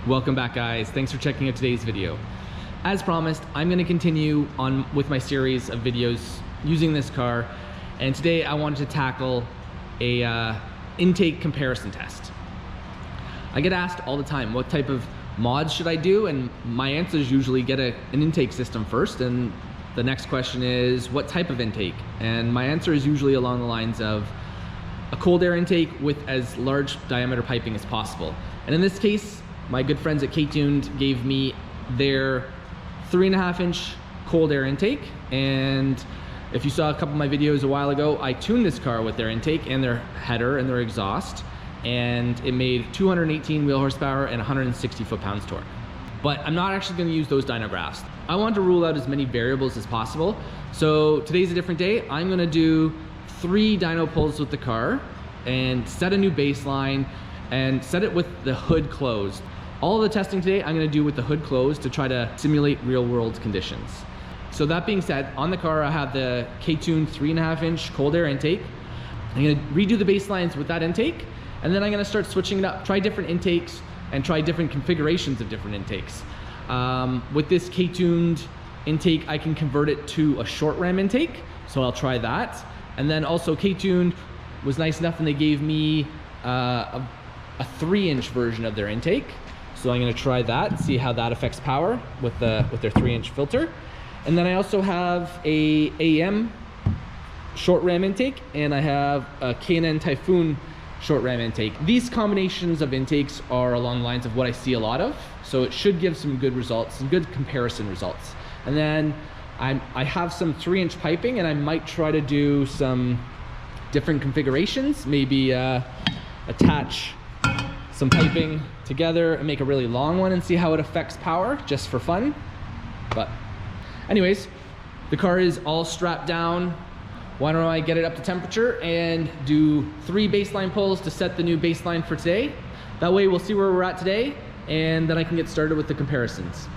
Welcome back, guys. Thanks for checking out today's video. As promised, I'm going to continue on with my series of videos using this car, and today I wanted to tackle a intake comparison test. I get asked all the time, what type of mods should I do? And my answer is usually get an intake system first, and the next question is what type of intake? And my answer is usually along the lines of a cold air intake with as large diameter piping as possible. And in this case, my good friends at K20Z gave me their 3.5-inch cold air intake. And if you saw a couple of my videos a while ago, I tuned this car with their intake and their header and their exhaust, and it made 218 wheel horsepower and 160 foot-pounds torque. But I'm not actually going to use those dyno graphs. I want to rule out as many variables as possible. So today's a different day. I'm going to do 3 dyno pulls with the car and set a new baseline and set it with the hood closed. All of the testing today I'm going to do with the hood closed to try to simulate real world conditions. So that being said, on the car I have the K20Z 3.5-inch cold air intake. I'm going to redo the baselines with that intake, and then I'm going to start switching it up, try different intakes and try different configurations of different intakes. With this K20Z intake, I can convert it to a short ram intake, so I'll try that. And then also K20Z was nice enough and they gave me a 3-inch version of their intake. So I'm going to try that, see how that affects power with their 3-inch filter. And then I also have a AM short ram intake, and I have a K&N Typhoon short ram intake. These combinations of intakes are along the lines of what I see a lot of, so it should give some good results, some good comparison results. And then I have some 3-inch piping, and I might try to do some different configurations, maybe attach some piping together and make a really long one and see how it affects power, just for fun. But anyways, the car is all strapped down. Why don't I get it up to temperature and do 3 baseline pulls to set the new baseline for today. That way we'll see where we're at today, and then I can get started with the comparisons.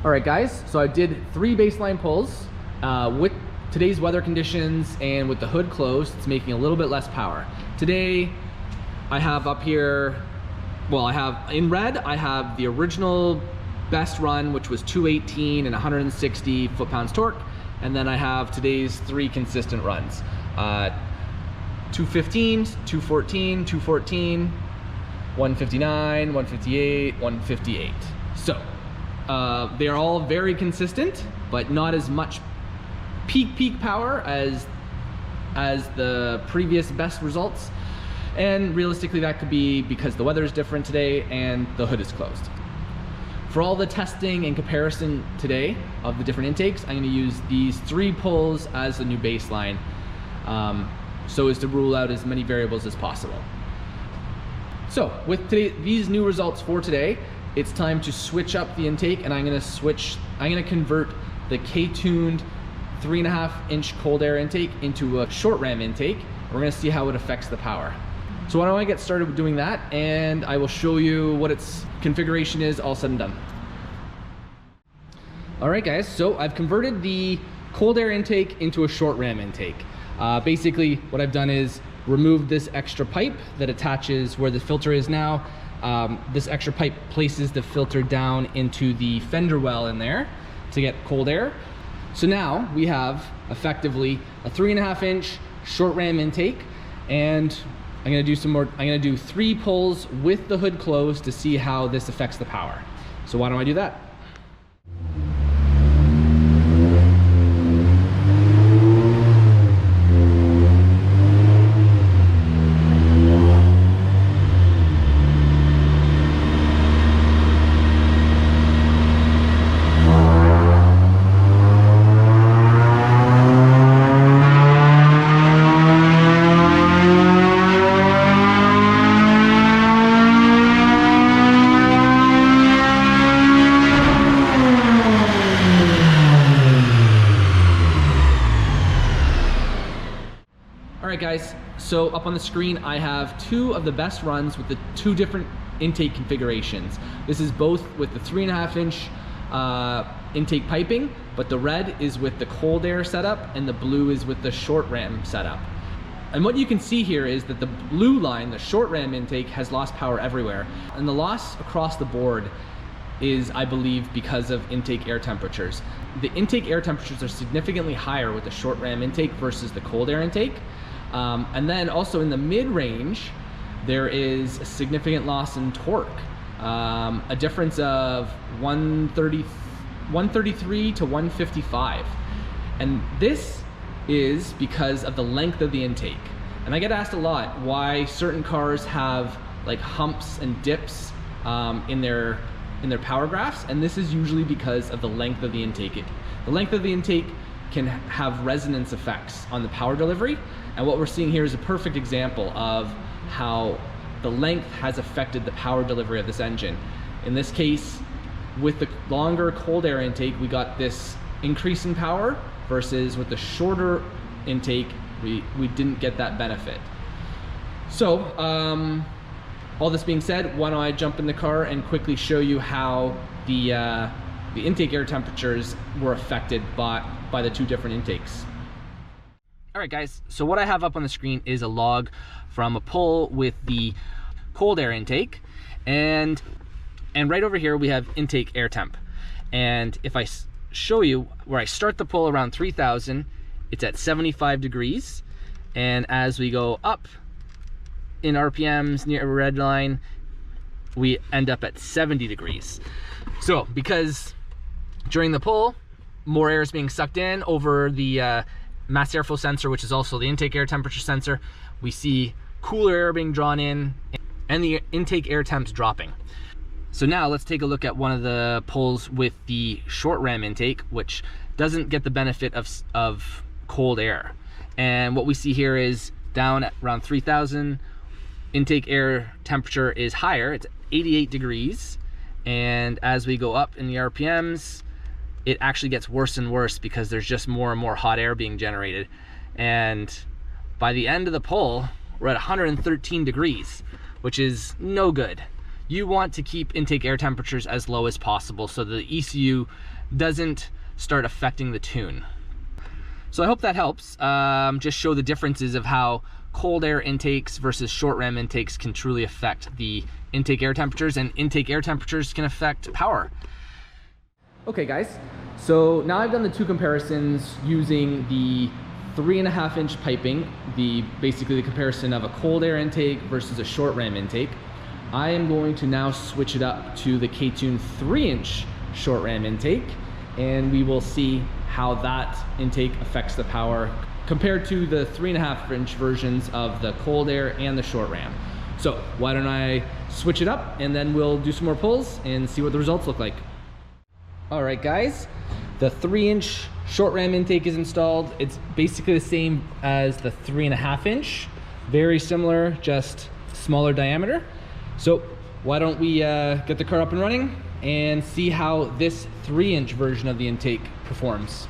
Alright guys, so I did 3 baseline pulls. With today's weather conditions and with the hood closed, it's making a little bit less power. Today, I have up here, well, I have in red, I have the original best run, which was 218 and 160 foot-pounds torque. And then I have today's 3 consistent runs. 215, 214, 214, 159, 158, 158. So, they are all very consistent, but not as much peak power as the previous best results. And realistically, that could be because the weather is different today and the hood is closed. For all the testing and comparison today of the different intakes, I'm going to use these 3 pulls as the new baseline, so as to rule out as many variables as possible. So with these new results for today, it's time to switch up the intake, and I'm going to convert the K20Z 3.5-inch cold air intake into a short ram intake. We're going to see how it affects the power. So why don't I get started with doing that, and I will show you what its configuration is all said and done. Alright guys, so I've converted the cold air intake into a short ram intake. Basically what I've done is removed this extra pipe that attaches where the filter is now. This extra pipe places the filter down into the fender well in there to get cold air. So now we have effectively a 3.5-inch short ram intake, and I'm going to do 3 pulls with the hood closed to see how this affects the power. So why don't I do that? guys, so up on the screen I have two of the best runs with the two different intake configurations. This is both with the 3.5 inch intake piping, but the red is with the cold air setup and the blue is with the short ram setup. And what you can see here is that the blue line, the short ram intake, has lost power everywhere. And the loss across the board is, I believe, because of intake air temperatures. The intake air temperatures are significantly higher with the short ram intake versus the cold air intake. And then also in the mid-range, there is a significant loss in torque. A difference of 133 to 155. And this is because of the length of the intake. And I get asked a lot why certain cars have like humps and dips in their power graphs, and this is usually because of the length of the intake. The length of the intake can have resonance effects on the power delivery, and what we're seeing here is a perfect example of how the length has affected the power delivery of this engine. In this case, with the longer cold air intake, we got this increase in power, versus with the shorter intake, we didn't get that benefit. So, all this being said, why don't I jump in the car and quickly show you how the intake air temperatures were affected by the two different intakes. All right, guys, so what I have up on the screen is a log from a pull with the cold air intake, and right over here we have intake air temp. And if I show you where I start the pull around 3000, it's at 75 degrees, and as we go up in RPMs near a red line, we end up at 70 degrees. So because during the pull, more air is being sucked in over the mass airflow sensor, which is also the intake air temperature sensor, we see cooler air being drawn in and the intake air temps dropping. So now let's take a look at one of the pulls with the short ram intake, which doesn't get the benefit of cold air. And what we see here is down at around 3000, intake air temperature is higher, it's 88 degrees. And as we go up in the RPMs, it actually gets worse and worse because there's just more and more hot air being generated. And by the end of the pull, we're at 113 degrees, which is no good. You want to keep intake air temperatures as low as possible so the ECU doesn't start affecting the tune. So I hope that helps. Just show the differences of how cold air intakes versus short ram intakes can truly affect the intake air temperatures, and intake air temperatures can affect power. Okay guys, so now I've done the two comparisons using the 3.5 inch piping, basically the comparison of a cold air intake versus a short ram intake. I am going to now switch it up to the K20Z3 3-inch short ram intake, and we will see how that intake affects the power compared to the 3.5 inch versions of the cold air and the short ram. So why don't I switch it up and then we'll do some more pulls and see what the results look like. All right guys, the 3-inch short ram intake is installed. It's basically the same as the 3.5 inch, very similar, just smaller diameter. So why don't we get the car up and running and see how this 3-inch version of the intake performs.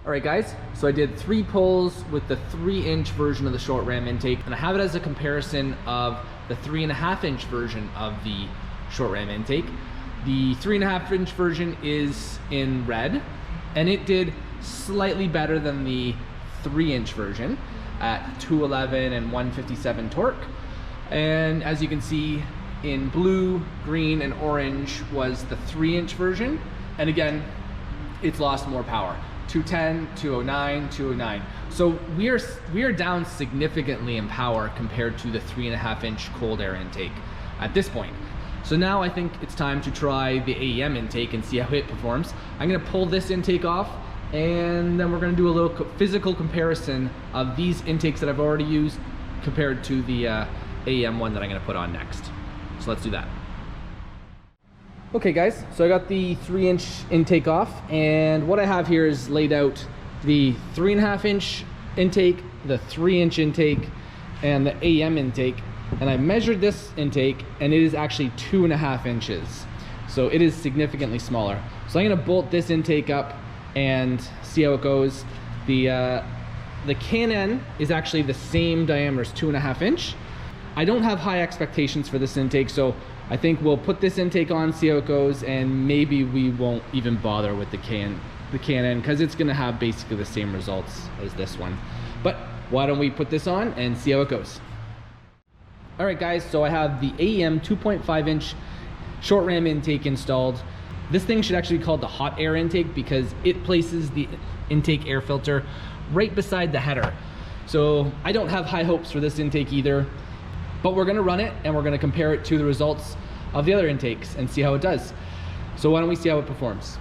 Alright guys, so I did 3 pulls with the 3-inch version of the short ram intake, and I have it as a comparison of the 3.5 inch version of the short ram intake. The 3.5 inch version is in red, and it did slightly better than the 3-inch version at 211 and 157 torque. And as you can see, in blue, green, and orange was the 3-inch version, and again, it's lost more power. 210, 209, 209. So we are down significantly in power compared to the 3.5 inch cold air intake at this point. So now I think it's time to try the AEM intake and see how it performs. I'm gonna pull this intake off and then we're going to do a little physical comparison of these intakes that I've already used compared to the AEM one that I'm going to put on next. So let's do that. Okay guys, so I got the 3-inch intake off, and what I have here is laid out the 3.5-inch intake, the 3-inch intake, and the AEM intake, and I measured this intake and it is actually 2.5 inches. So it is significantly smaller. So I'm going to bolt this intake up and see how it goes. The K&N is actually the same diameter as 2.5 inch. I don't have high expectations for this intake, so I think we'll put this intake on, see how it goes, and maybe we won't even bother with the K&N because it's going to have basically the same results as this one. But why don't we put this on and see how it goes. All right guys, so I have the AEM 2.5-inch short ram intake installed. This thing should actually be called the hot air intake because it places the intake air filter right beside the header. So I don't have high hopes for this intake either, but we're gonna run it and we're gonna compare it to the results of the other intakes and see how it does. So why don't we see how it performs?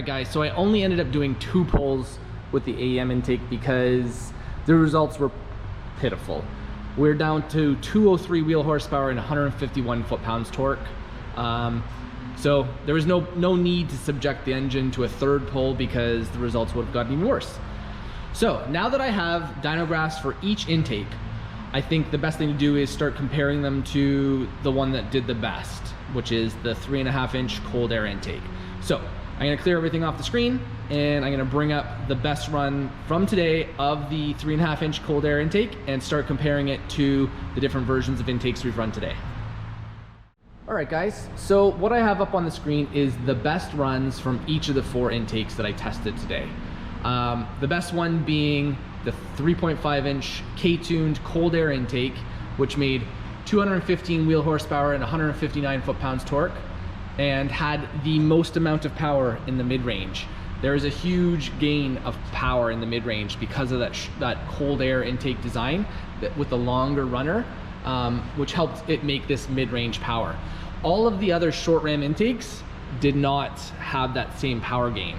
Guys, so I only ended up doing 2 pulls with the AEM intake because the results were pitiful. We're down to 203 wheel horsepower and 151 foot-pounds torque. So there was no need to subject the engine to a 3rd pull because the results would have gotten even worse. So now that I have dyno graphs for each intake, I think the best thing to do is start comparing them to the one that did the best, which is the 3.5-inch cold air intake. So I'm gonna clear everything off the screen and I'm gonna bring up the best run from today of the 3.5-inch cold air intake and start comparing it to the different versions of intakes we've run today. All right guys, so what I have up on the screen is the best runs from each of the 4 intakes that I tested today. The best one being the 3.5-inch K-tuned cold air intake, which made 215 wheel horsepower and 159 foot-pounds torque, and had the most amount of power in the mid-range. There is a huge gain of power in the mid-range because of that cold air intake design with the longer runner, which helped it make this mid-range power. All of the other short ram intakes did not have that same power gain.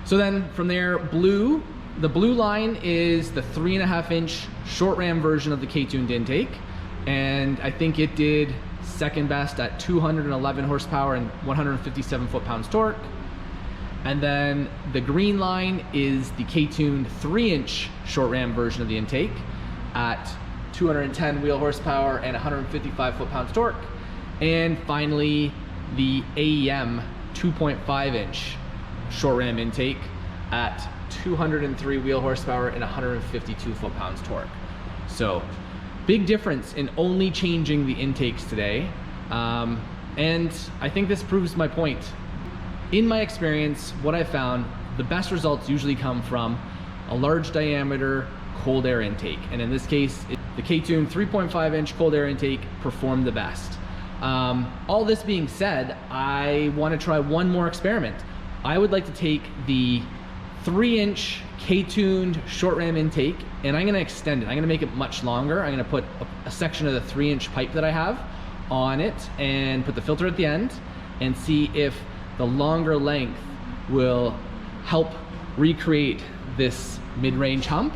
So then from there, the blue line is the 3.5-inch short ram version of the K-tuned intake, and I think it did second best at 211 horsepower and 157 foot-pounds torque. And then the green line is the K-tuned 3-inch short ram version of the intake at 210 wheel horsepower and 155 foot-pounds torque. And finally, the AEM 2.5-inch short ram intake at 203 wheel horsepower and 152 foot-pounds torque. So big difference in only changing the intakes today. And I think this proves my point. In my experience, what I found, the best results usually come from a large diameter cold air intake. And in this case, the K-tuned 3.5-inch cold air intake performed the best. All this being said, I want to try one more experiment. I would like to take the 3-inch K-tuned short ram intake and I'm going to extend it. I'm going to make it much longer. I'm going to put a section of the 3-inch pipe that I have on it and put the filter at the end and see if the longer length will help recreate this mid-range hump.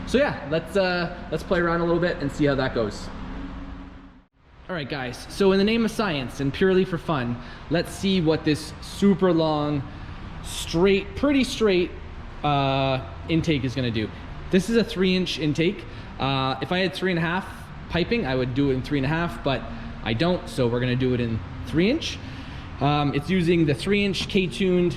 So yeah, let's play around a little bit and see how that goes. All right guys, so in the name of science and purely for fun, let's see what this super long, pretty straight intake is going to do. This is a 3-inch intake. If I had 3.5 piping, I would do it in 3.5, but I don't, so we're going to do it in 3-inch. It's using the 3-inch K-tuned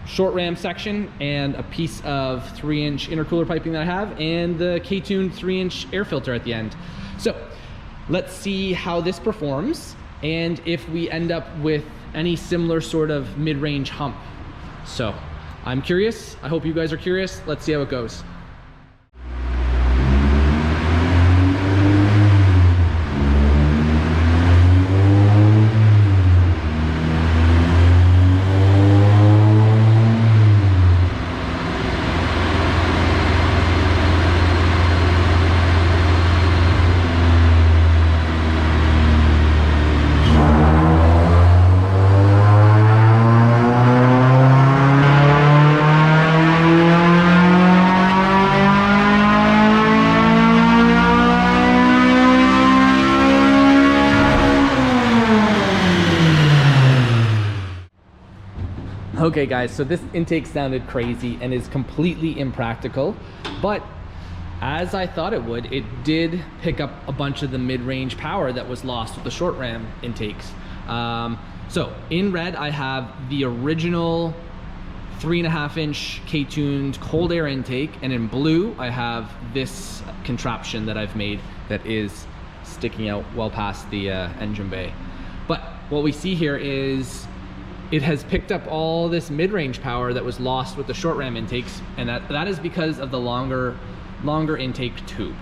short ram section and a piece of 3-inch intercooler piping that I have and the K-tuned 3-inch air filter at the end. So let's see how this performs and if we end up with any similar sort of mid-range hump. So I'm curious. I hope you guys are curious. Let's see how it goes. Okay guys, so this intake sounded crazy and is completely impractical, but as I thought it would, it did pick up a bunch of the mid-range power that was lost with the short ram intakes. So in red, I have the original 3.5-inch K-tuned cold air intake, and in blue, I have this contraption that I've made that is sticking out well past the engine bay. But what we see here is it has picked up all this mid-range power that was lost with the short ram intakes, and that is because of the longer intake tube.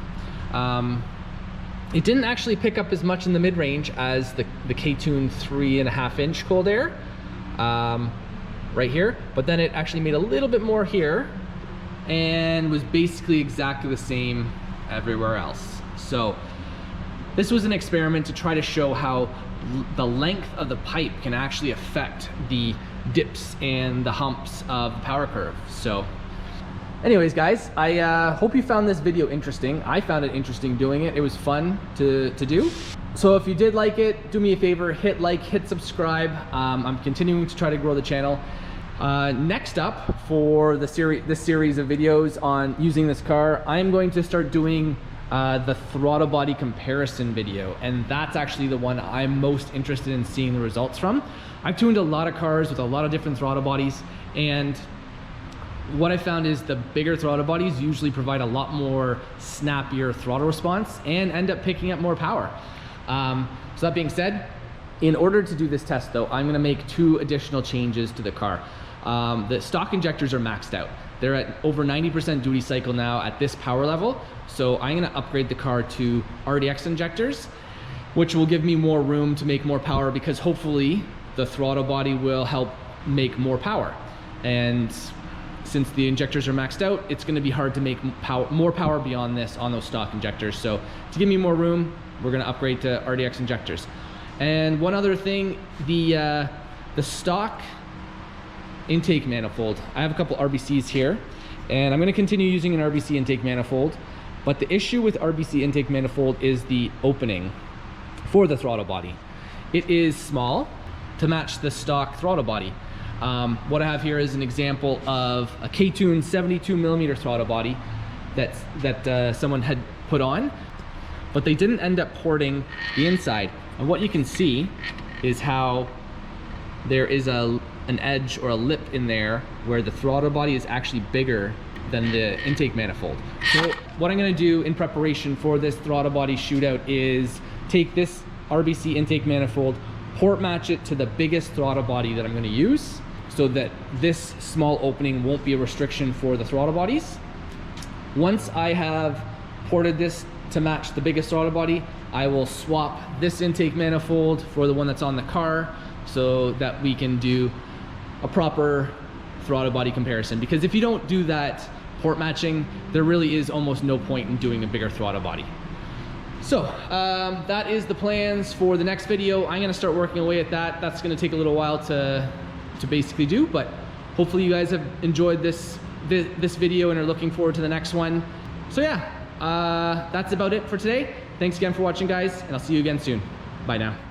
It didn't actually pick up as much in the mid-range as the K-tuned 3.5-inch cold air right here, but then it actually made a little bit more here and was basically exactly the same everywhere else. So this was an experiment to try to show how the length of the pipe can actually affect the dips and the humps of the power curve. So anyways guys, I hope you found this video interesting. I found it interesting doing it. It was fun to do. So if you did like it, do me a favor, hit like, hit subscribe. I'm continuing to try to grow the channel. Next up for this series of videos on using this car, I'm going to start doing the throttle body comparison video, and that's actually the one I'm most interested in seeing the results from. I've tuned a lot of cars with a lot of different throttle bodies, and what I found is the bigger throttle bodies usually provide a lot more snappier throttle response and end up picking up more power. So that being said, in order to do this test though, I'm gonna make 2 additional changes to the car. The stock injectors are maxed out. They're at over 90% duty cycle now at this power level. So I'm gonna upgrade the car to RDX injectors, which will give me more room to make more power, because hopefully the throttle body will help make more power. And since the injectors are maxed out, it's gonna be hard to make more power beyond this on those stock injectors. So to give me more room, we're gonna upgrade to RDX injectors. And one other thing, the stock intake manifold. I have a couple RBCs here, and I'm going to continue using an RBC intake manifold, but the issue with RBC intake manifold is the opening for the throttle body. It is small to match the stock throttle body. What I have here is an example of a K-tuned 72mm throttle body that someone had put on, but they didn't end up porting the inside. And what you can see is how there is an edge or a lip in there where the throttle body is actually bigger than the intake manifold. So what I'm gonna do in preparation for this throttle body shootout is take this RBC intake manifold, port match it to the biggest throttle body that I'm gonna use, so that this small opening won't be a restriction for the throttle bodies. Once I have ported this to match the biggest throttle body, I will swap this intake manifold for the one that's on the car, so that we can do a proper throttle body comparison. Because if you don't do that port matching, there really is almost no point in doing a bigger throttle body. So that is the plans for the next video. I'm gonna start working away at that. That's gonna take a little while to basically do, but hopefully you guys have enjoyed this video and are looking forward to the next one. So yeah, that's about it for today. Thanks again for watching guys, and I'll see you again soon. Bye now.